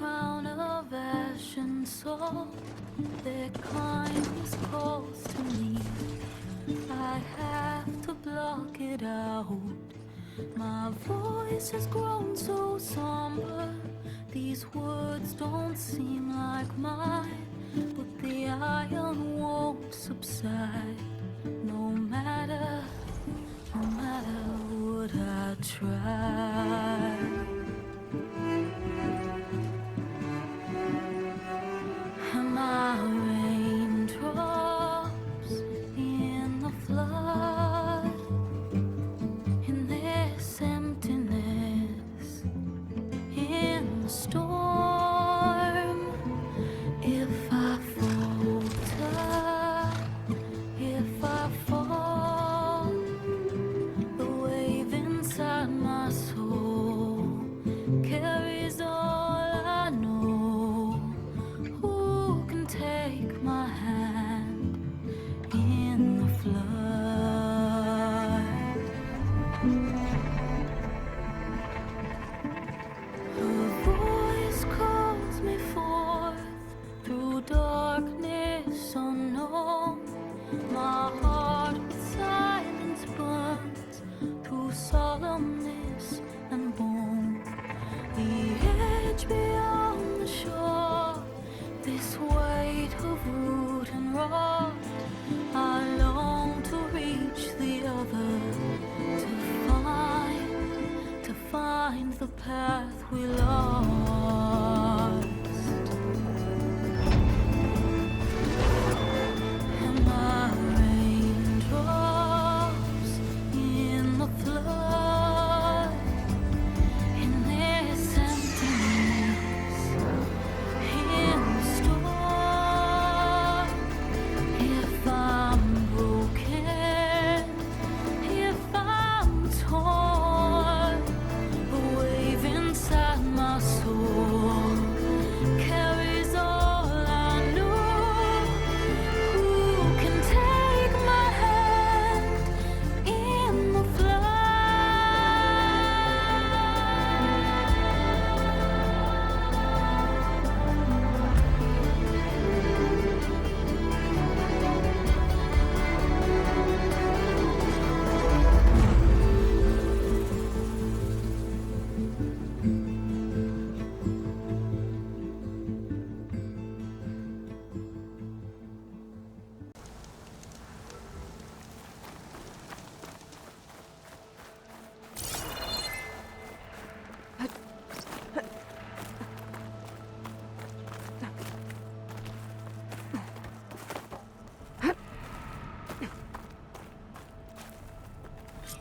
crown of ash and salt, their kindness calls to me. I have to block it out. My voice has grown so somber. These words don't seem like mine, but the iron won't subside. No matter what I try. And my raindrops in the flood, in this emptiness, in the storm. If I falter, if I fall, the wave inside my soul carries all I know. Who can take my hand in the flood? Her voice calls me forth through darkness unknown. My heart with silence burns through solemnness and bone. The edge beyond the shore, this weight of root and rot. I long to reach the other, to find the path we lost. And my raindrops in the flood, in this emptiness, in the storm. If I'm broken, if I'm torn, the wave inside my soul carries all I know. Who can take my hand in the flood?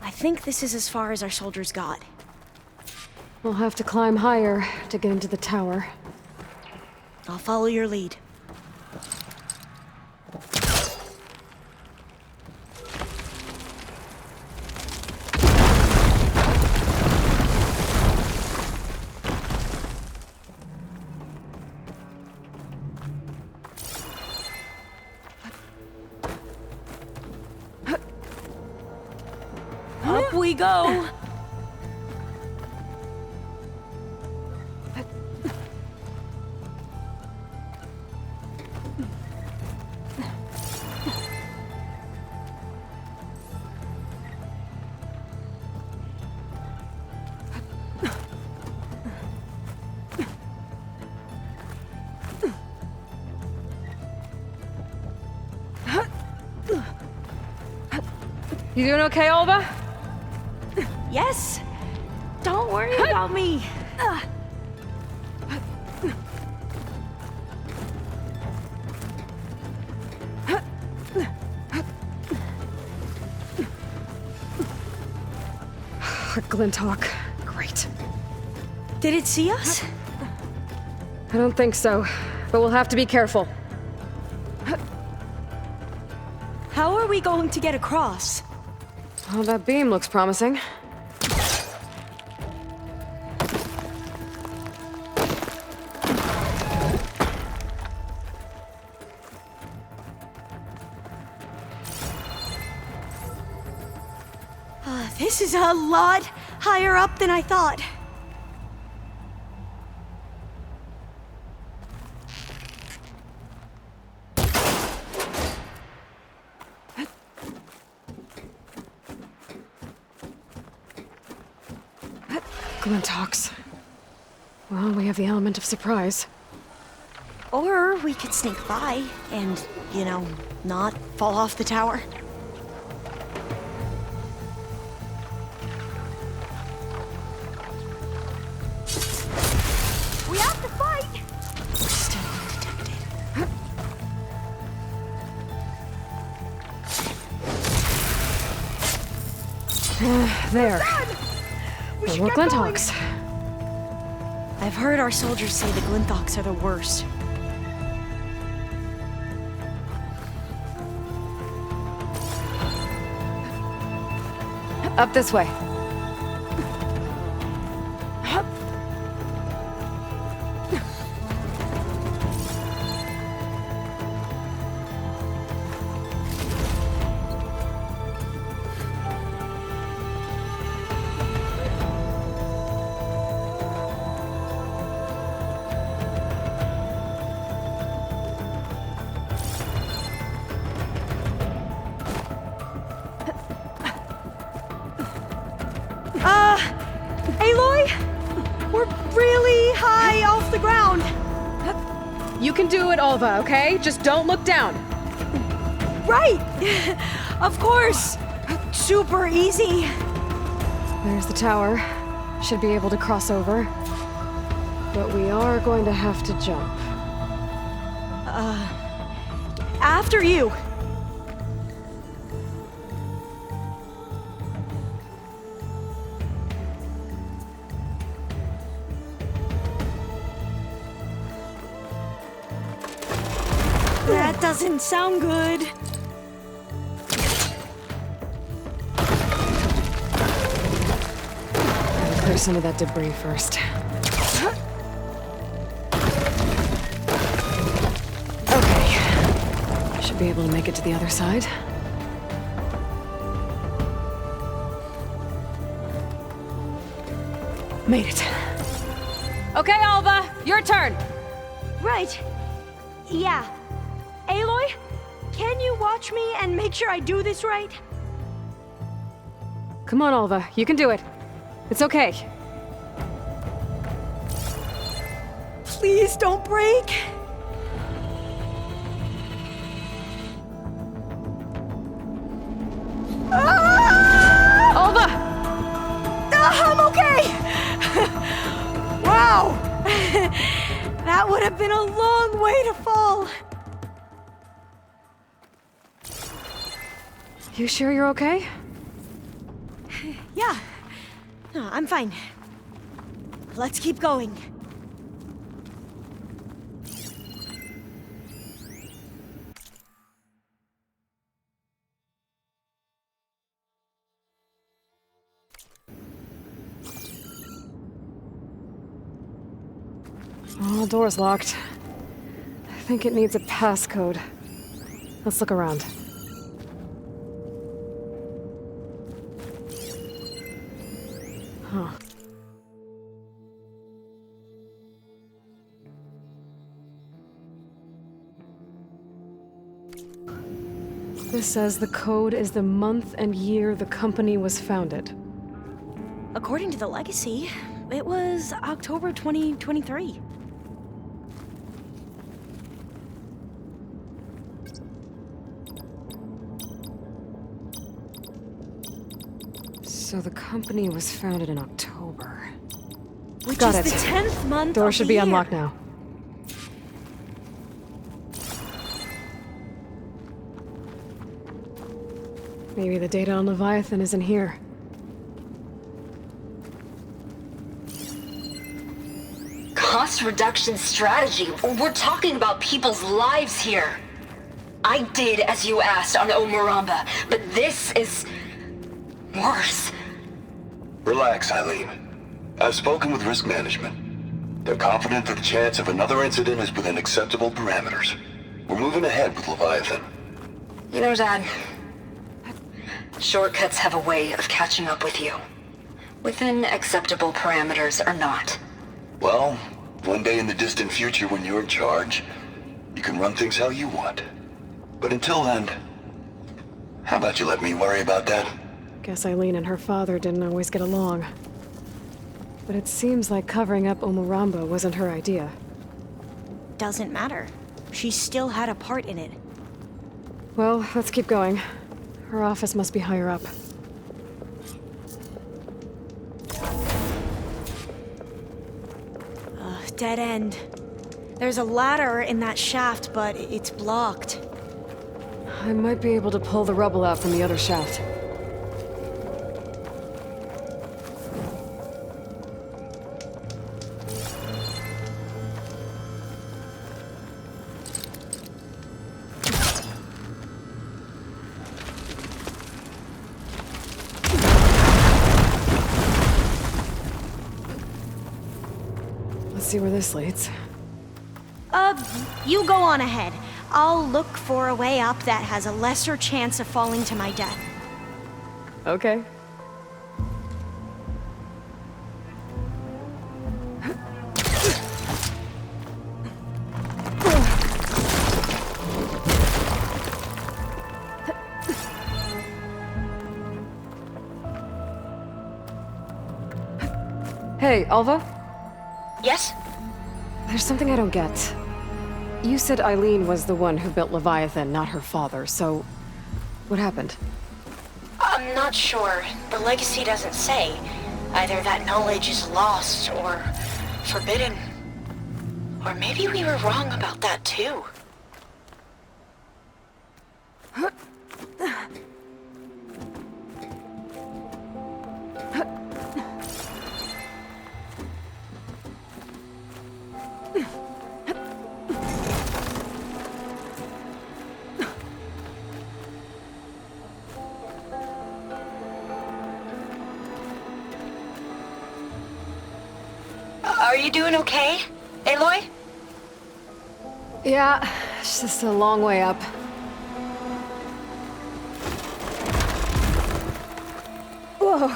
I think this is as far as our soldiers got. We'll have to climb higher to get into the tower. I'll follow your lead. Up we go! You doing okay, Olva? Yes? Don't worry about me. Glinthawk. Great. Did it see us? I don't think so, but we'll have to be careful. How are we going to get across? Oh, that beam looks promising. This is a lot higher up than I thought. Glintox. Well, we have the element of surprise. Or we could sneak by and, you know, not fall off the tower. We have to fight! We're still undetected. There. We No should more get going. Glintox. I've heard our soldiers say the Glintox are the worst. Up this way. Aloy? We're really high off the ground. You can do it, Alva, okay? Just don't look down. Right! Of course! Super easy. There's the tower. Should be able to cross over. But we are going to have to jump. After you. That doesn't sound good. Gotta clear some of that debris first. Okay. Should be able to make it to the other side. Made it. Okay, Alva, your turn. Right. Yeah. Aloy, can you watch me and make sure I do this right? Come on, Alva, you can do it. It's okay. Please don't break. Alva! I'm okay! Wow! That would have been a long way to fall. You sure you're okay? Yeah. No, I'm fine. Let's keep going. Oh, door's locked. I think it needs a passcode. Let's look around. Huh. This says the code is the month and year the company was founded. According to the legacy, it was October 2023. So the company was founded in October. Which Got is it. the 10th month Door of should the be year. unlocked now. Maybe the data on Leviathan isn't here. Cost reduction strategy? We're talking about people's lives here. I did as you asked on Omaramba, but this is worse. Relax, Eileen. I've spoken with risk management. They're confident that the chance of another incident is within acceptable parameters. We're moving ahead with Leviathan. You know, Dad, shortcuts have a way of catching up with you. Within acceptable parameters or not. Well, one day in the distant future when you're in charge, you can run things how you want. But until then, how about you let me worry about that? Guess Eileen and her father didn't always get along. but it seems like covering up Omuramba wasn't her idea. Doesn't matter. She still had a part in it. Well, let's keep going. Her office must be higher up. Dead end. There's a ladder in that shaft, but it's blocked. I might be able to pull the rubble out from the other shaft. Let's see where this leads. You go on ahead. I'll look for a way up that has a lesser chance of falling to my death. Okay. Hey, Alva? Yes? There's something I don't get. You said Eileen was the one who built Leviathan, not her father, so... what happened? I'm not sure. The legacy doesn't say. Either that knowledge is lost, or forbidden. Or maybe we were wrong about that too. Are you doing okay, Aloy? Yeah, it's just a long way up. Whoa!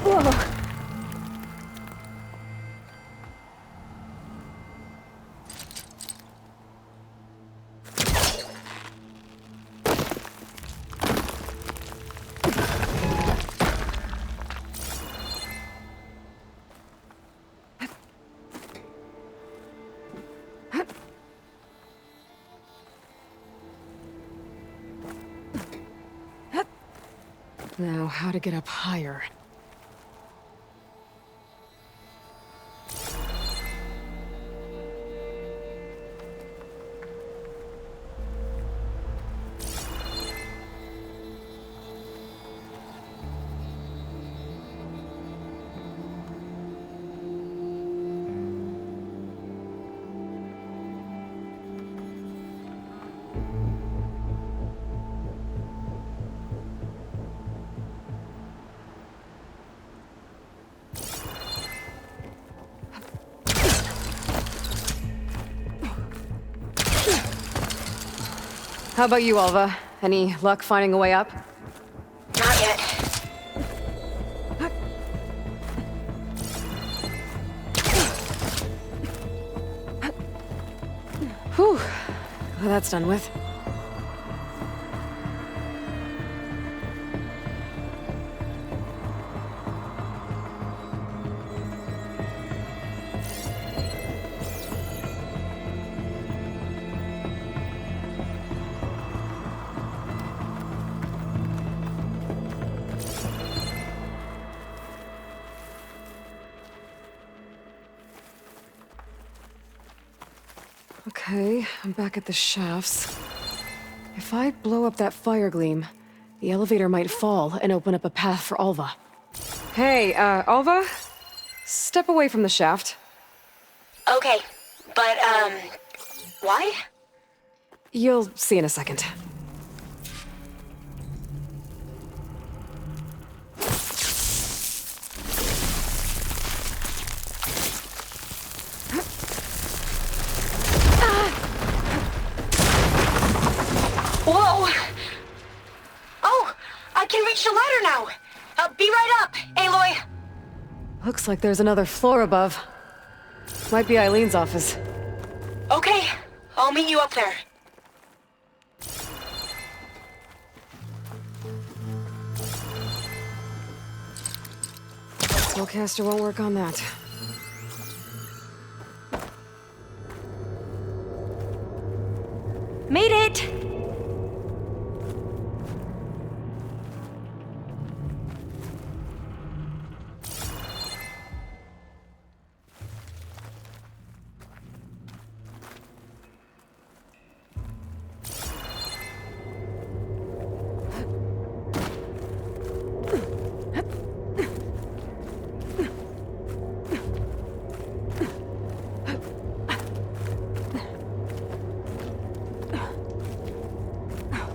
Whoa! Now, how to get up higher? How about you, Alva? Any luck finding a way up? Not yet. Whew. Well, that's done with. Okay, I'm back at the shafts. If I blow up that fire gleam, the elevator might fall and open up a path for Alva. Hey, Alva? Step away from the shaft. Okay, but, why? You'll see in a second. Whoa! Oh, I can reach the ladder now. Be right up, Aloy. Looks like there's another floor above. Might be Eileen's office. Okay, I'll meet you up there. Spellcaster won't work on that. Made it!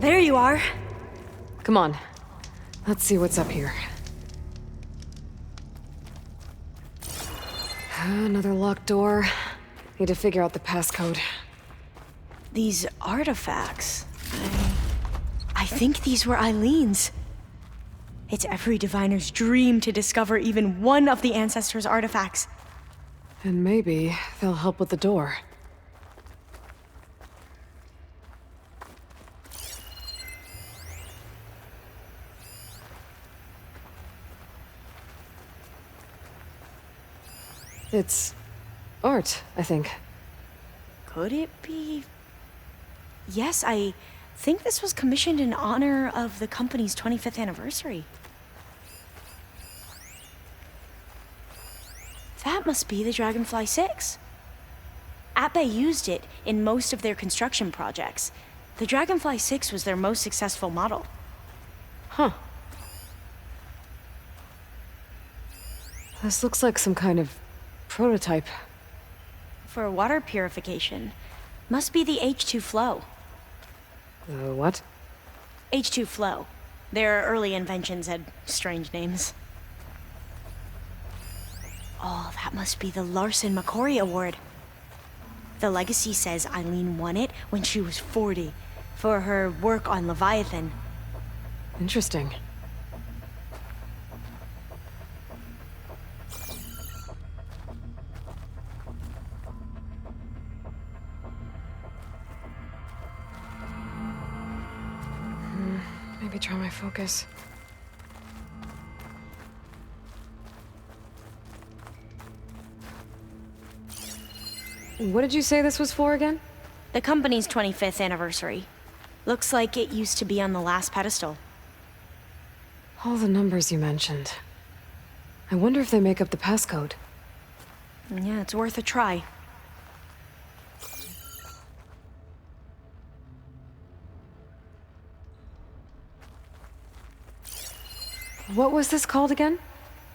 There you are. Come on. Let's see what's up here. Another locked door. Need to figure out the passcode. These artifacts... I think these were Eileen's. It's every diviner's dream to discover even one of the Ancestors' artifacts. And maybe they'll help with the door. It's art, I think. Could it be... Yes, I think this was commissioned in honor of the company's 25th anniversary. That must be the Dragonfly 6. Ape used it in most of their construction projects. The Dragonfly 6 was their most successful model. Huh. This looks like some kind of prototype. For water purification, must be the H2 flow. What? H2 flow. Their early inventions had strange names. Oh, that must be the Larson McCory Award. The legacy says Eileen won it when she was 40 for her work on Leviathan. Interesting. Maybe try my focus. What did you say this was for again? The company's 25th anniversary. Looks like it used to be on the last pedestal. All the numbers you mentioned. I wonder if they make up the passcode. Yeah, it's worth a try. What was this called again?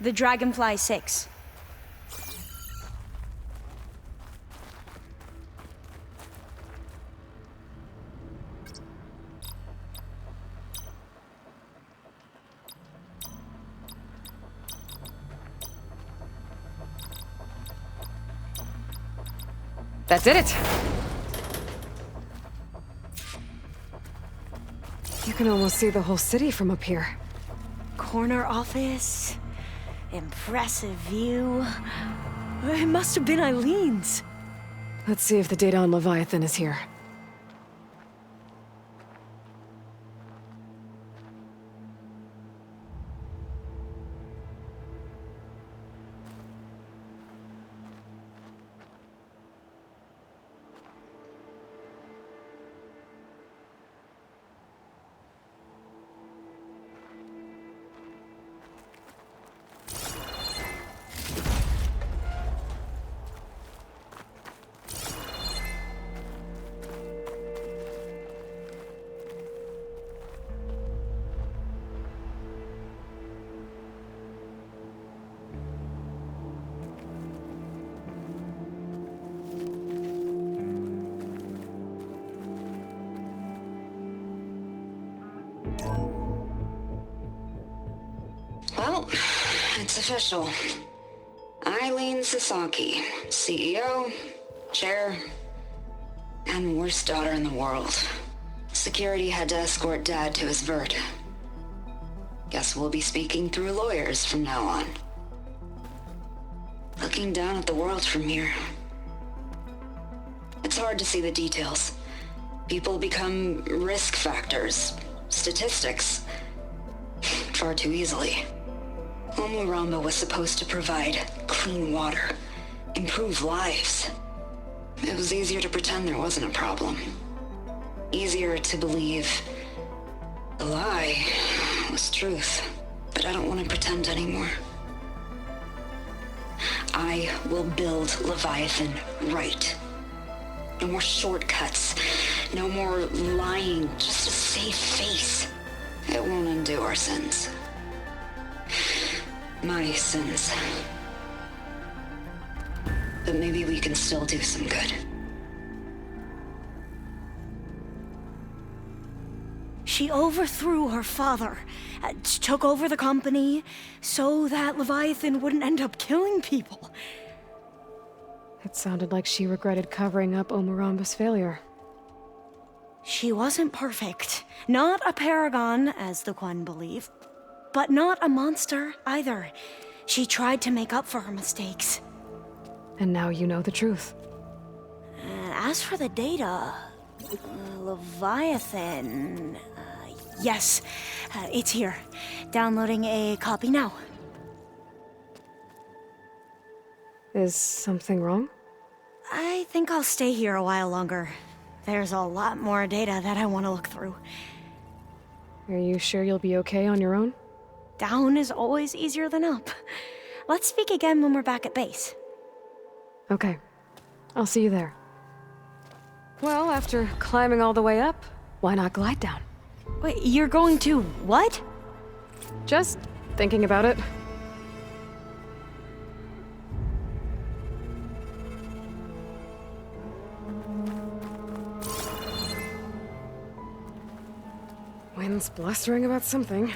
The Dragonfly 6. That did it! You can almost see the whole city from up here. Corner office. Impressive view. It must have been Eileen's. Let's see if the data on Leviathan is here. Well, it's official. Eileen Sasaki, CEO, chair, and worst daughter in the world. Security had to escort Dad to his vert. Guess we'll be speaking through lawyers from now on. Looking down at the world from here. It's hard to see the details. People become risk factors, statistics, far too easily. Omuramba was supposed to provide clean water, improve lives. It was easier to pretend there wasn't a problem. Easier to believe the lie was truth. But I don't want to pretend anymore. I will build Leviathan right. No more shortcuts. No more lying just to save face. It won't undo our sins. My sins. But maybe we can still do some good. She overthrew her father, took over the company, so that Leviathan wouldn't end up killing people. It sounded like she regretted covering up Omuramba's failure. She wasn't perfect. Not a paragon, as the Quan believe. But not a monster, either. She tried to make up for her mistakes. And now you know the truth. As for the data... Leviathan... yes, it's here. Downloading a copy now. Is something wrong? I think I'll stay here a while longer. There's a lot more data that I want to look through. Are you sure you'll be okay on your own? Down is always easier than up. Let's speak again when we're back at base. Okay. I'll see you there. Well, after climbing all the way up, why not glide down? Wait, you're going to what? Just thinking about it. Wind's blustering about something.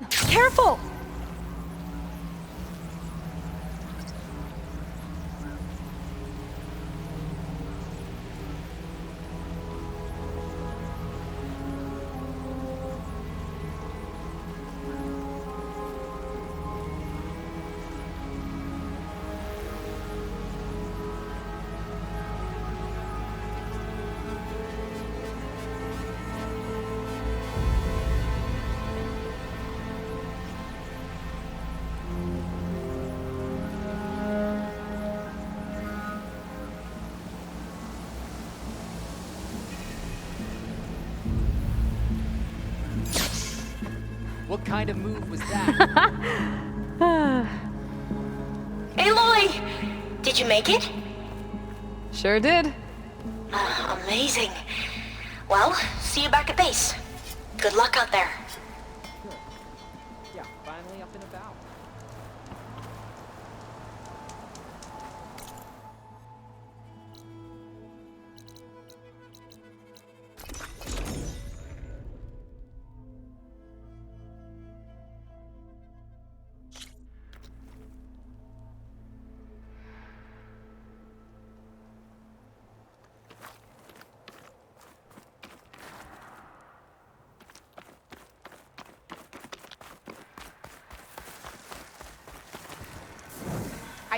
Careful! What kind of move was that? Aloy! Did you make it? Sure did. Amazing. Well, see you back at base. Good luck out there. Yeah, finally up and about.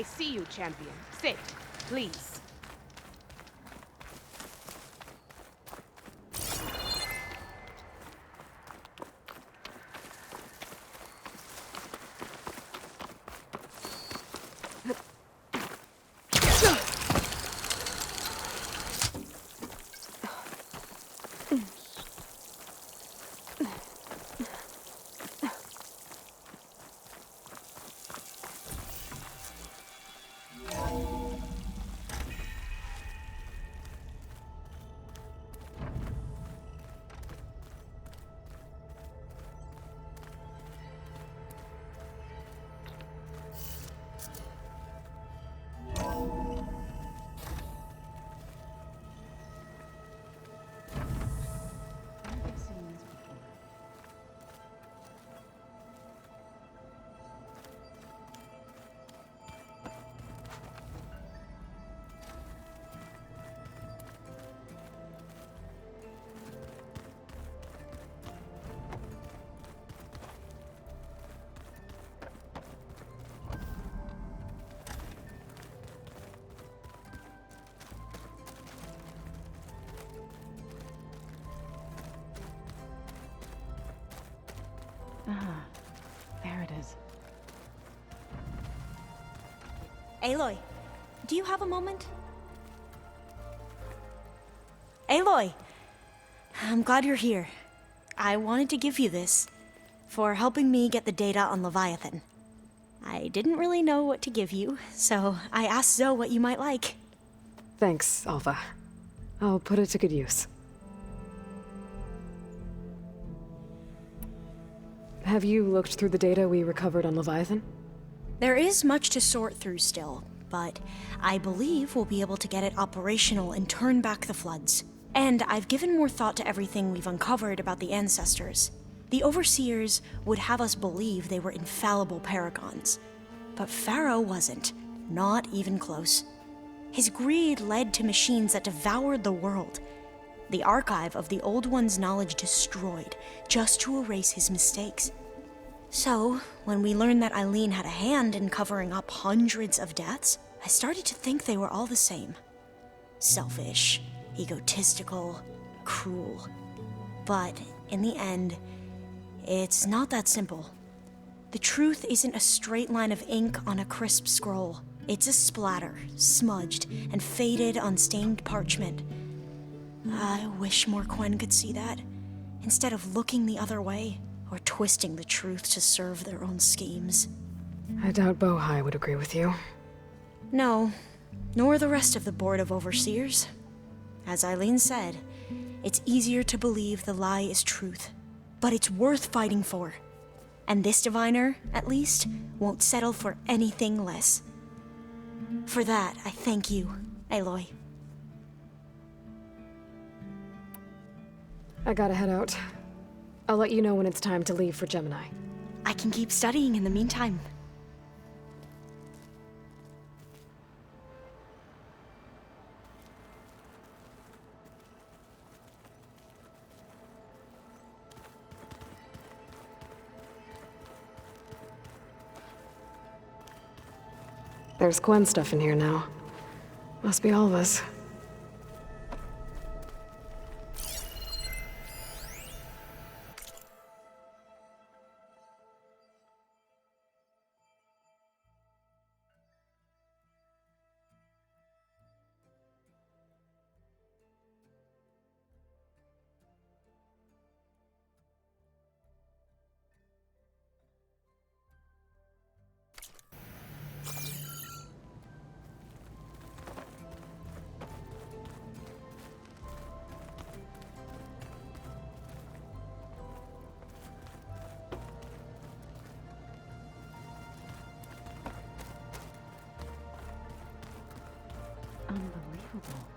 I see you, champion. Sit, please. Ah, there it is. Aloy, do you have a moment? Aloy! I'm glad you're here. I wanted to give you this for helping me get the data on Leviathan. I didn't really know what to give you, so I asked Zoe what you might like. Thanks, Alpha. I'll put it to good use. Have you looked through the data we recovered on Leviathan? There is much to sort through still, but I believe we'll be able to get it operational and turn back the floods. And I've given more thought to everything we've uncovered about the ancestors. The Overseers would have us believe they were infallible paragons. But Pharaoh wasn't. Not even close. His greed led to machines that devoured the world. The archive of the Old One's knowledge destroyed, just to erase his mistakes. So, when we learned that Eileen had a hand in covering up hundreds of deaths, I started to think they were all the same. Selfish, egotistical, cruel. But in the end, it's not that simple. The truth isn't a straight line of ink on a crisp scroll. It's a splatter, smudged and faded on stained parchment. I wish more Quen could see that, instead of looking the other way, or twisting the truth to serve their own schemes. I doubt Bohai would agree with you. No, nor the rest of the Board of Overseers. As Eileen said, it's easier to believe the lie is truth, but it's worth fighting for. And this diviner, at least, won't settle for anything less. For that, I thank you, Aloy. I gotta head out. I'll let you know when it's time to leave for Gemini. I can keep studying in the meantime. There's Quen stuff in here now. Must be all of us. Unbelievable.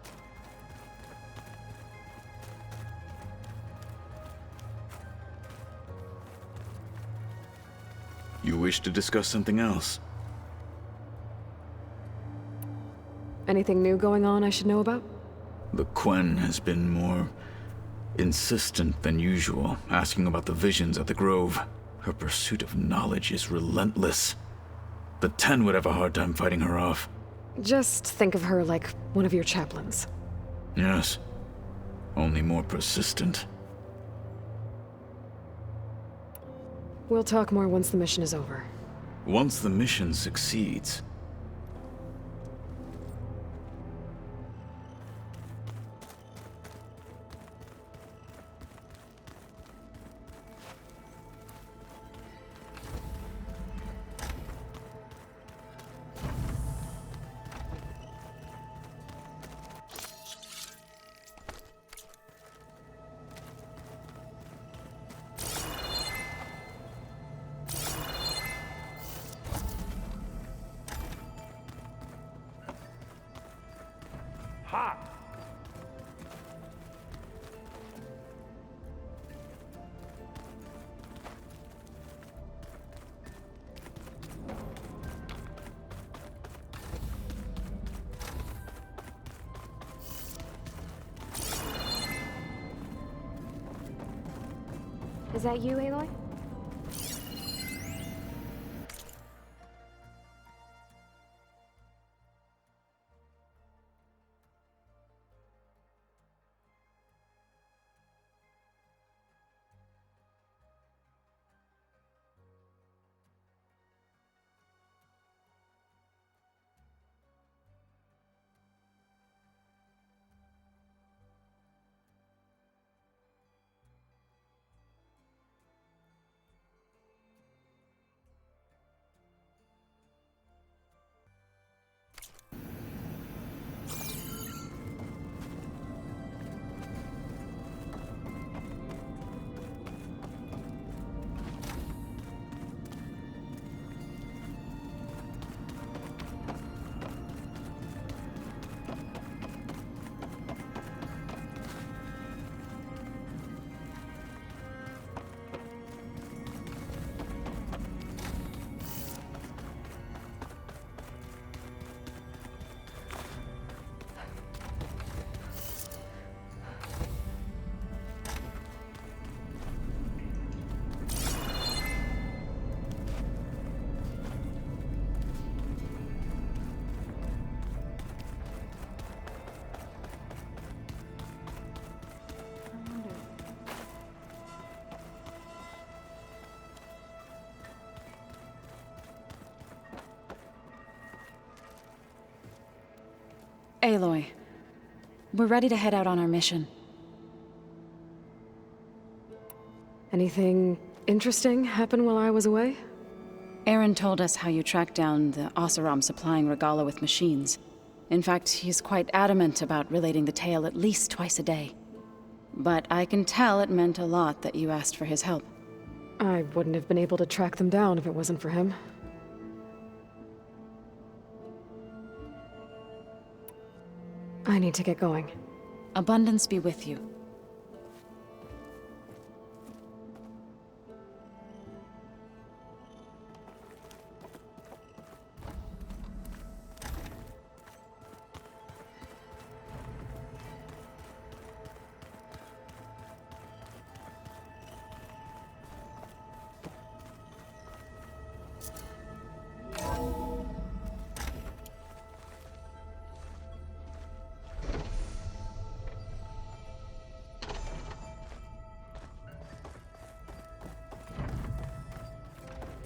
You wish to discuss something else? Anything new going on I should know about? The Quen has been more insistent than usual, asking about the visions at the Grove. Her pursuit of knowledge is relentless. The 10 would have a hard time fighting her off. Just think of her like one of your chaplains. Yes. Only more persistent. We'll talk more once the mission is over. Once the mission succeeds. Is that you, Aloy? Aloy, we're ready to head out on our mission. Anything interesting happen while I was away? Aaron told us how you tracked down the Oseram supplying Regala with machines. In fact, he's quite adamant about relating the tale at least twice a day. But I can tell it meant a lot that you asked for his help. I wouldn't have been able to track them down if it wasn't for him. I need to get going. Abundance be with you.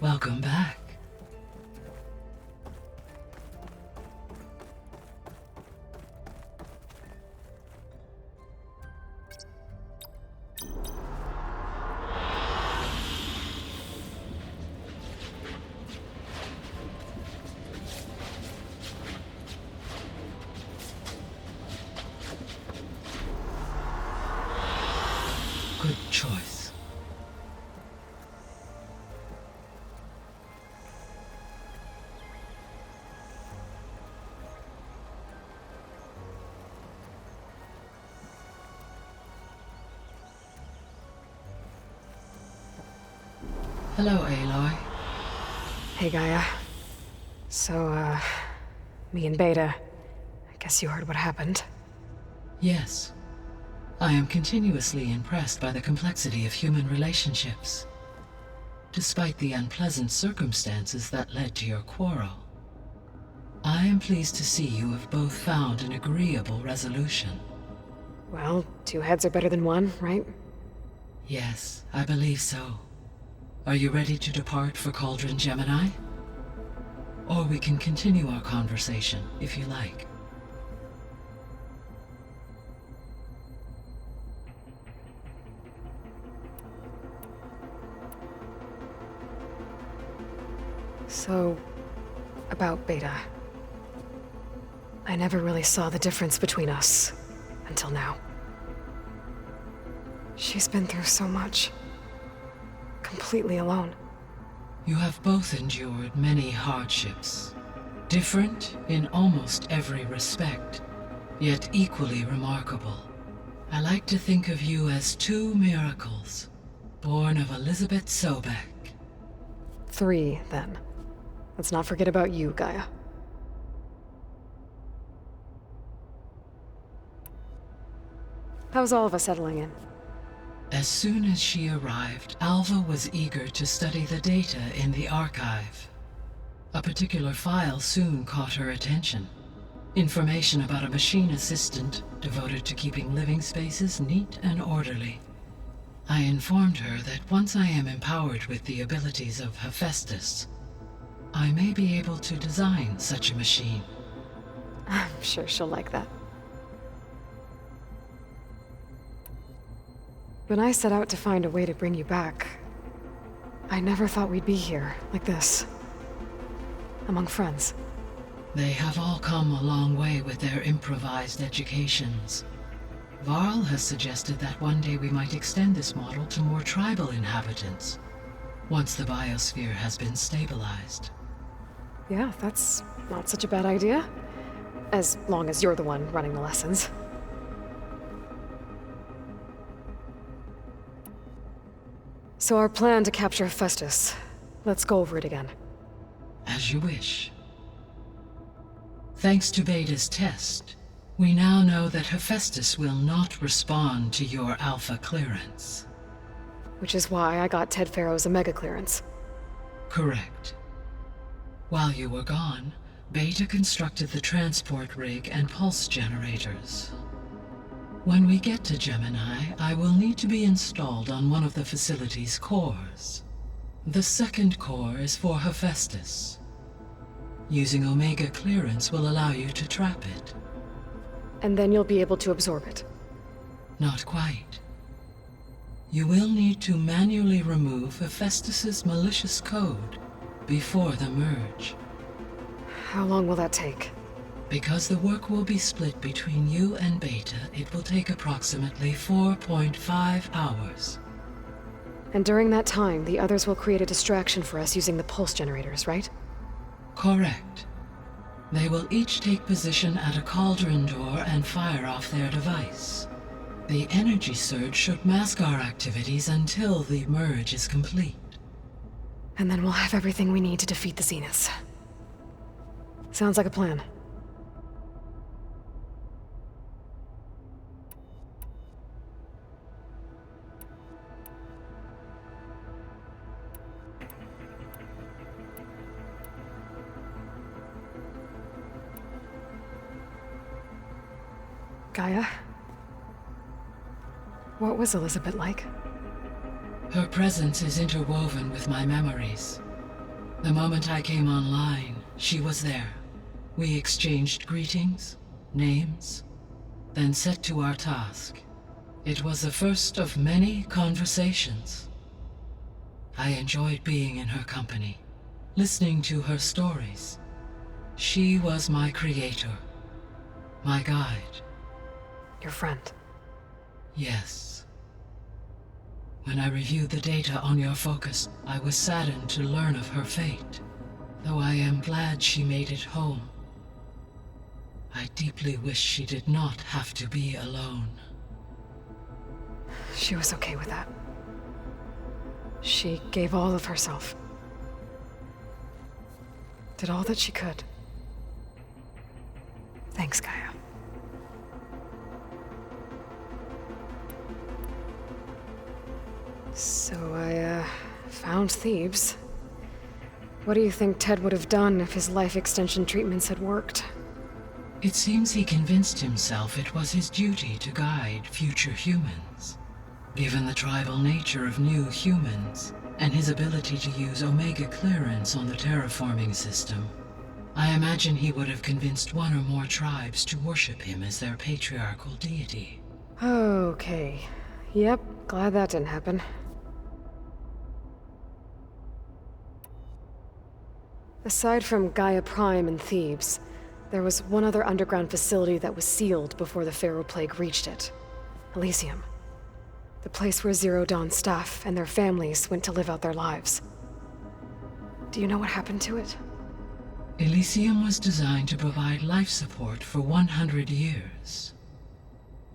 Welcome back. Good choice. Hello, Aloy. Hey, Gaia. So, me and Beta, I guess you heard what happened. Yes. I am continuously impressed by the complexity of human relationships. despite the unpleasant circumstances that led to your quarrel. I am pleased to see you have both found an agreeable resolution. Well, 2 heads are better than 1, right? Yes, I believe so. Are you ready to depart for Cauldron Gemini? Or we can continue our conversation, if you like. So, about Beta. I never really saw the difference between us, until now. She's been through so much. Completely alone. You have both endured many hardships. Different in almost every respect, yet equally remarkable. I like to think of you as 2 miracles, born of Elizabeth Sobek. 3, then. Let's not forget about you, Gaia. How's all of us settling in? As soon as she arrived, Alva was eager to study the data in the archive. A particular file soon caught her attention. Information about a machine assistant devoted to keeping living spaces neat and orderly. I informed her that once I am empowered with the abilities of Hephaestus, I may be able to design such a machine. I'm sure she'll like that. When I set out to find a way to bring you back, I never thought we'd be here, like this. Among friends. They have all come a long way with their improvised educations. Varl has suggested that one day we might extend this model to more tribal inhabitants, once the biosphere has been stabilized. Yeah, that's not such a bad idea. As long as you're the one running the lessons. So our plan to capture Hephaestus. Let's go over it again. As you wish. Thanks to Beta's test, we now know that Hephaestus will not respond to your Alpha clearance. Which is why I got Ted Farrow's Omega clearance. Correct. While you were gone, Beta constructed the transport rig and pulse generators. When we get to Gemini, I will need to be installed on one of the facility's cores. The second core is for Hephaestus. Using Omega clearance will allow you to trap it. And then you'll be able to absorb it. Not quite. You will need to manually remove Hephaestus's malicious code before the merge. How long will that take? Because the work will be split between you and Beta, it will take approximately 4.5 hours. And during that time, the others will create a distraction for us using the pulse generators, right? Correct. They will each take position at a cauldron door and fire off their device. The energy surge should mask our activities until the merge is complete. And then we'll have everything we need to defeat the Zeniths. Sounds like a plan. Gaia? What was Elizabeth like? Her presence is interwoven with my memories. The moment I came online, she was there. We exchanged greetings, names, then set to our task. It was the first of many conversations. I enjoyed being in her company, listening to her stories. She was my creator, my guide. Your friend. Yes. When I reviewed the data on your focus, I was saddened to learn of her fate, though I am glad she made it home. I deeply wish she did not have to be alone. She was okay with that. She gave all of herself. Did all that she could. Thanks, Gaia. So I Found Thebes. What do you think Ted would have done if his life extension treatments had worked? It seems he convinced himself it was his duty to guide future humans. Given the tribal nature of new humans, and his ability to use Omega clearance on the terraforming system, I imagine he would have convinced one or more tribes to worship him as their patriarchal deity. Okay. Yep, glad that didn't happen. Aside from Gaia Prime and Thebes, there was one other underground facility that was sealed before the Pharaoh Plague reached it. Elysium. The place where Zero Dawn staff and their families went to live out their lives. Do you know what happened to it? Elysium was designed to provide life support for 100 years.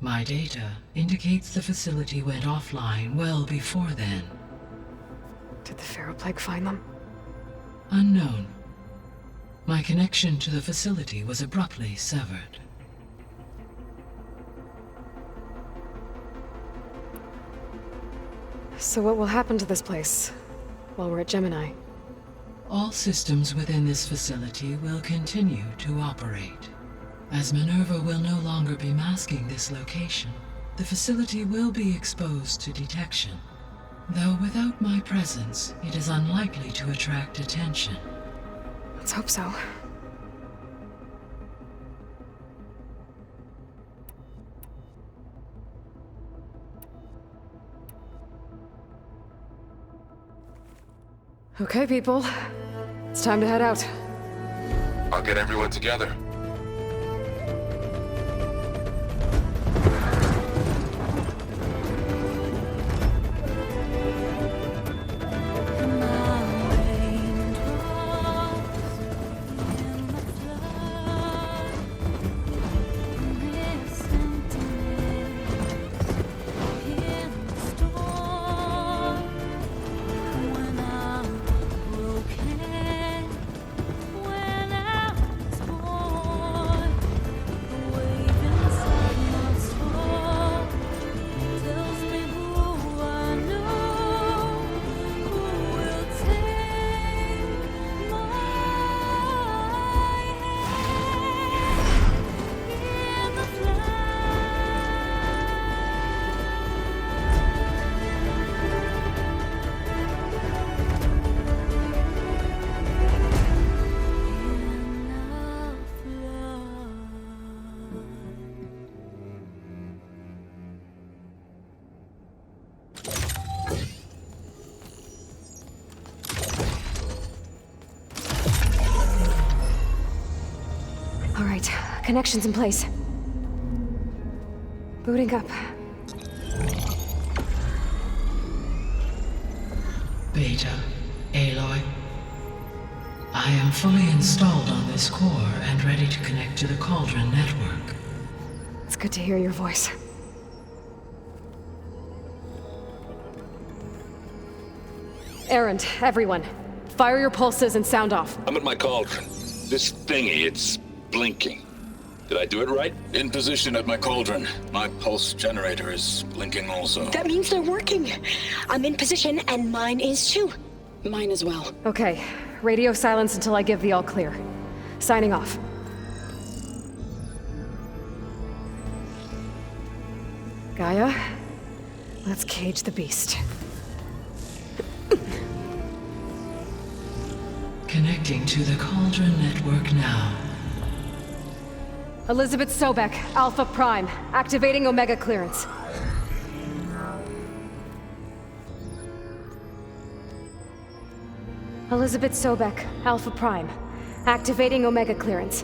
My data indicates the facility went offline well before then. Did the Pharaoh Plague find them? Unknown. My connection to the facility was abruptly severed. So what will happen to this place while we're at Gemini? All systems within this facility will continue to operate. As Minerva will no longer be masking this location, the facility will be exposed to detection. Though without my presence, it is unlikely to attract attention. Let's hope so. Okay, people. It's time to head out. I'll get everyone together. Connections in place. Booting up. Beta, Aloy. I am fully installed on this core and ready to connect to the Cauldron network. It's good to hear your voice. Errand, everyone. Fire your pulses and sound off. I'm at my cauldron. This thingy, it's blinking. Did I do it right? In position at my cauldron. My pulse generator is blinking also. That means they're working. I'm in position, and mine is too. Mine as well. Okay. Radio silence until I give the all clear. Signing off. Gaia, let's cage the beast. Connecting to the Cauldron network now. Elizabeth Sobek, Alpha Prime, activating Omega clearance. Elizabeth Sobek, Alpha Prime, activating Omega clearance.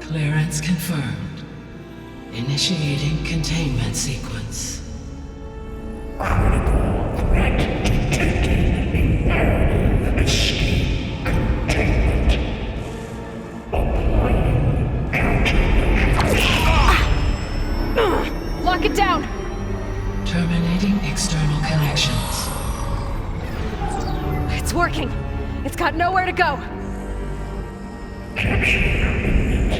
Clearance confirmed. Initiating containment sequence. Critical threat detected. Imperative escape containment. Applying countermeasures. Lock it down! Terminating external connections. It's working! It's got nowhere to go! Capture imminent.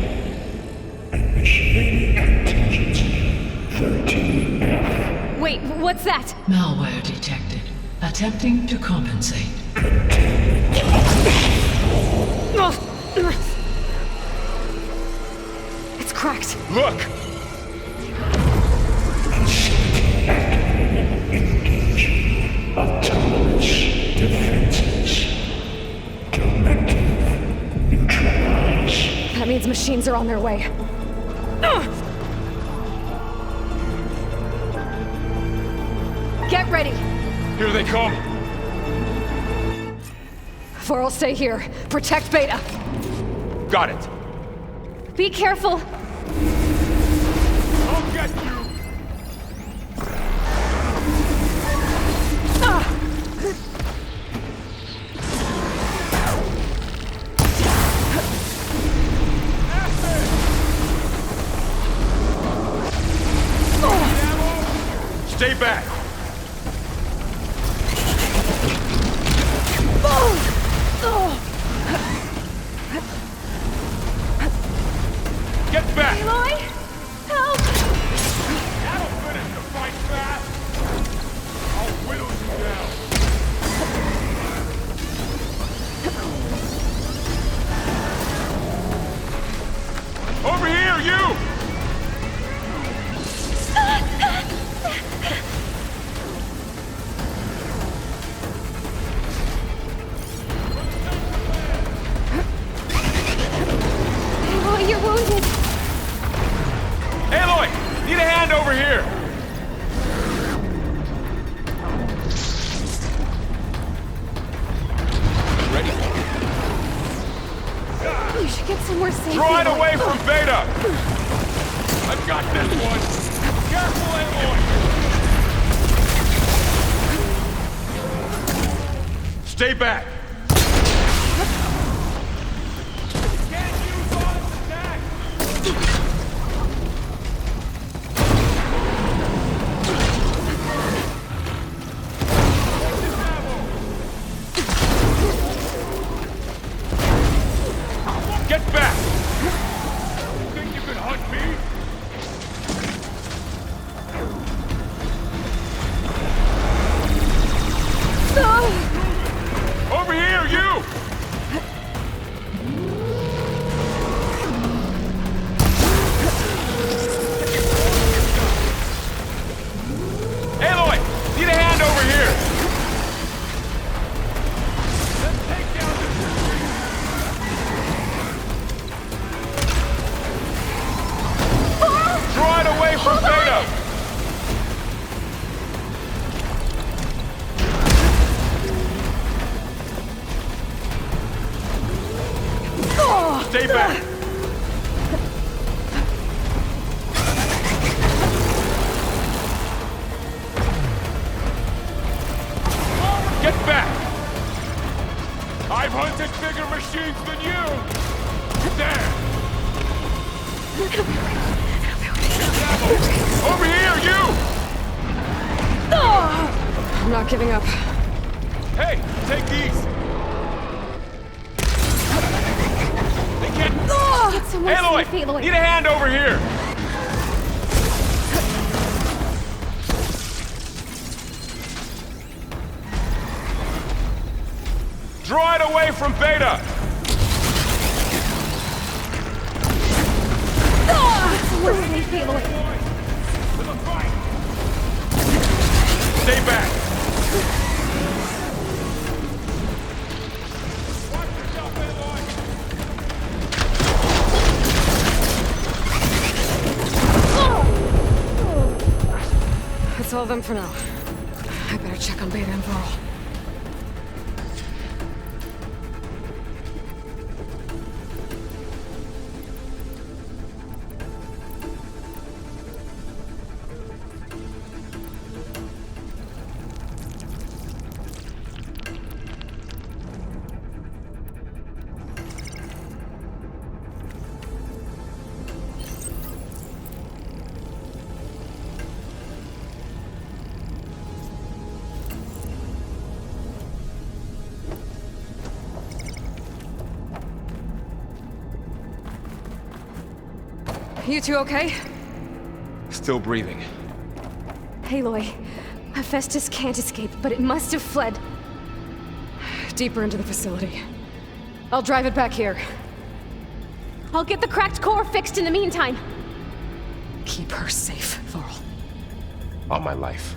Initiating contingency 13F. Wait, what's that? Malware detected. A Attempting to compensate. It's cracked. Look! Autonomous defenses. Directive neutralize. That means machines are on their way. Get ready! Here they come! Vor'll stay here. Protect Beta. Got it! Be careful! I'll get you! Stay back! Get back! Aloy! Help! That'll finish the fight fast! I'll whittle you down! Over here, you! Aloy, you're wounded! Aloy! Need a hand over here! Ready? You should get somewhere safe. Draw it Aloy. away from Beta! I've got this one! Careful, Aloy! Stay back! Can't use all its attacks! Get back! You think you can hunt me? Over here, you! Aloy! Need a hand over here! Let's take down this retreat! Draw it away from Beta! Stay back! Get back! I've hunted bigger machines than you! There! Over here, you! I'm not giving up. Hey, take these! They can't... Get somewhere Aloy! safe, Aloy. Need a hand over here! Draw it away from Beta! Somewhere safe, Aloy. Stay back! That's all of them for now. I better check on Beta and Vor'll. You two okay? Still breathing. Aloy, Hephaestus can't escape, but it must have fled. Deeper into the facility. I'll drive it back here. I'll get the cracked core fixed in the meantime. Keep her safe, Varl. On my life.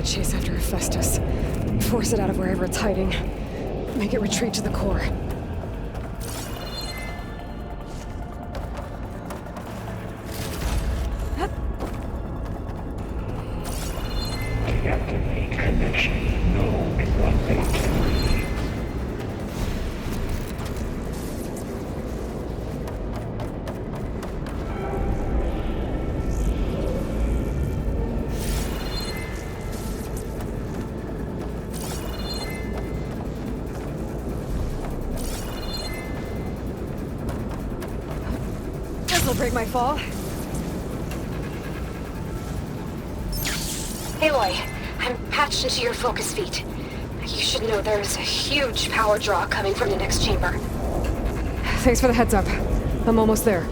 Chase after Hephaestus. Force it out of wherever it's hiding. Make it retreat to the core. Deactivate connection. No one This'll break my fall. Aloy, I'm patched into your focus feed. You should know there's a huge power draw coming from the next chamber. Thanks for the heads up. I'm almost there.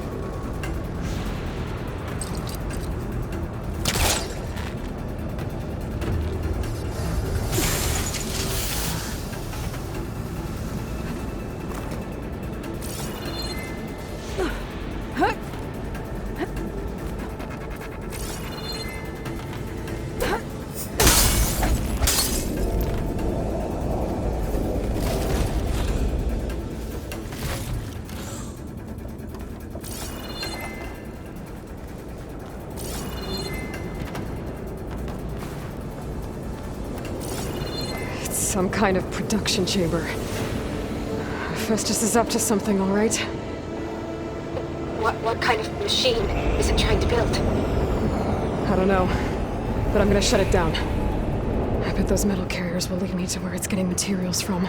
Some kind of production chamber. Hephaestus is up to something, all right? What kind of machine is it trying to build? I don't know, but I'm gonna shut it down. I bet those metal carriers will lead me to where it's getting materials from.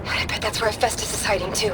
I bet that's where Hephaestus is hiding too.